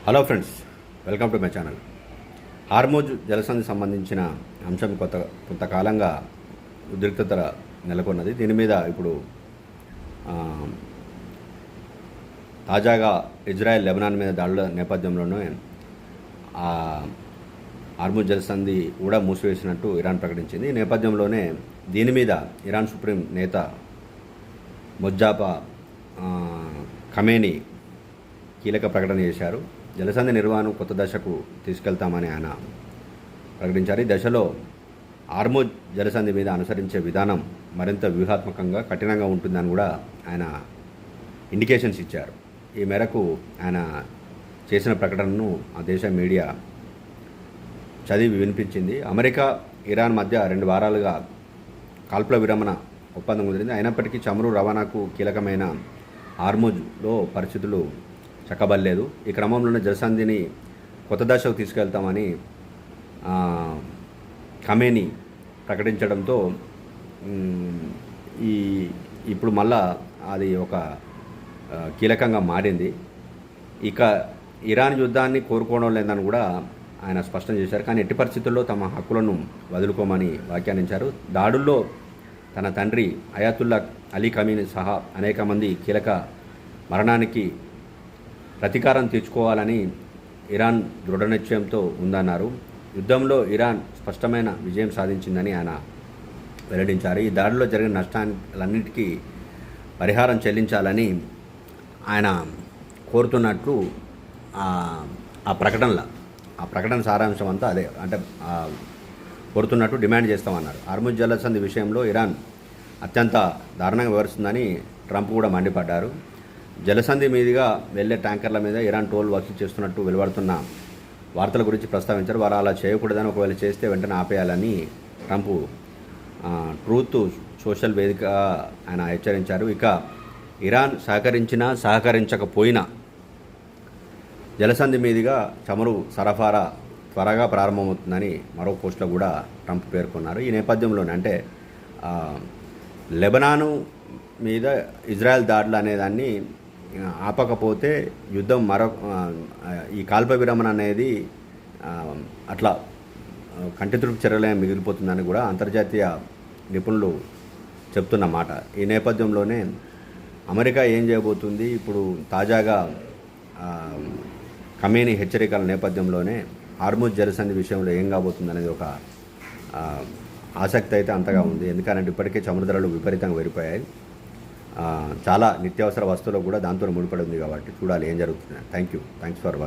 Hello friends, welcome to my channel. Hormuz జలసంధి సంబంధించిన అంశం కొంతకాలంగా ఉద్రిక్తత నెలకొన్నది. దీని మీద ఇప్పుడు తాజాగా ఇజ్రాయెల్ లెబనాన్ మీద దాడుల నేపథ్యంలోనే హార్మోజ్ జలసంధి కూడా మూసివేసినట్టు ఇరాన్ ప్రకటించింది. ఈ నేపథ్యంలోనే దీని మీద ఇరాన్ సుప్రీం నేత మొజ్జాపా ఖమేనీ కీలక ప్రకటన చేశారు. జలసంధి నిర్వహణను కొత్త దశకు తీసుకెళ్తామని ఆయన ప్రకటించారు. ఈ దశలో హార్మోజ్ జలసంధి మీద అనుసరించే విధానం మరింత వ్యూహాత్మకంగా కఠినంగా ఉంటుందని కూడా ఆయన ఇండికేషన్స్ ఇచ్చారు. ఈ మేరకు ఆయన చేసిన ప్రకటనను ఆ దేశ మీడియా చదివి వినిపించింది. అమెరికా, ఇరాన్ మధ్య 2 వారాలుగా కాల్పుల విరమణ ఒప్పందం కుదిరింది. అయినప్పటికీ చమురు రవాణాకు కీలకమైన హార్మోజ్లో పరిస్థితులు చక్కబడలేదు. ఈ క్రమంలోనే జలసంధిని కొత్త దశకు తీసుకెళ్తామని ఖమేనీ ప్రకటించడంతో ఇప్పుడు మళ్ళా అది ఒక కీలకంగా మారింది. ఇక ఇరాన్ యుద్ధాన్ని కోరుకోవడం లేదని కూడా ఆయన స్పష్టం చేశారు. కానీ ఎట్టి పరిస్థితుల్లో తమ హక్కులను వదులుకోమని వ్యాఖ్యానించారు. దాడుల్లో తన తండ్రి అయాతుల్లా అలీ ఖమేనీ సహా అనేక మంది కీలక మరణానికి ప్రతీకారం తీర్చుకోవాలని ఇరాన్ దృఢ నిశ్చయంతో ఉందన్నారు. యుద్ధంలో ఇరాన్ స్పష్టమైన విజయం సాధించిందని ఆయన వెల్లడించారు. ఈ దాడిలో జరిగిన నష్టాలన్నిటికీ పరిహారం చెల్లించాలని ఆయన కోరుతున్నట్లు ఆ ప్రకటన సారాంశం అంతా అదే. అంటే కోరుతున్నట్టు డిమాండ్ చేస్తామన్నారు. హార్మోజ్ జలసంధి విషయంలో ఇరాన్ అత్యంత దారుణంగా వివరిస్తుందని ట్రంప్ కూడా మండిపడ్డారు. జలసంధి మీదుగా వెళ్లే ట్యాంకర్ల మీద ఇరాన్ టోల్ వసూలు చేస్తున్నట్టు వెలువడుతున్న వార్తల గురించి ప్రస్తావించారు. వారు అలా చేయకూడదని, ఒకవేళ చేస్తే వెంటనే ఆపేయాలని ట్రంప్ ట్రూత్ సోషల్ వేదిక ఆయన హెచ్చరించారు. ఇక ఇరాన్ సహకరించకపోయినా జలసంధి మీదుగా చమురు సరఫరా త్వరగా ప్రారంభమవుతుందని మరో పోస్టులో కూడా ట్రంప్ పేర్కొన్నారు. ఈ నేపథ్యంలోనే అంటే లెబనాను మీద ఇజ్రాయెల్ దాడులు అనేదాన్ని ఆపకపోతే యుద్ధం ఈ కాల్ప విరమణ అనేది అట్లా కంటితుడుపు చర్యలే మిగిలిపోతుందని కూడా అంతర్జాతీయ నిపుణులు చెప్తున్న మాట. ఈ నేపథ్యంలోనే అమెరికా ఏం చేయబోతుంది, ఇప్పుడు తాజాగా ఖమేనీ హెచ్చరికల నేపథ్యంలోనే హార్మోజ్ జలసంధి విషయంలో ఏం కాబోతుంది అనేది ఒక ఆసక్తి అయితే అంతగా ఉంది. ఎందుకంటే ఇప్పటికే చమురు ధరలు విపరీతంగా పెరిగిపోయాయి. చాలా నిత్యావసర వస్తువులు కూడా దాంతో ముడిపడి ఉంది కాబట్టి చూడాలి ఏం జరుగుతుంది. Thanks for watching.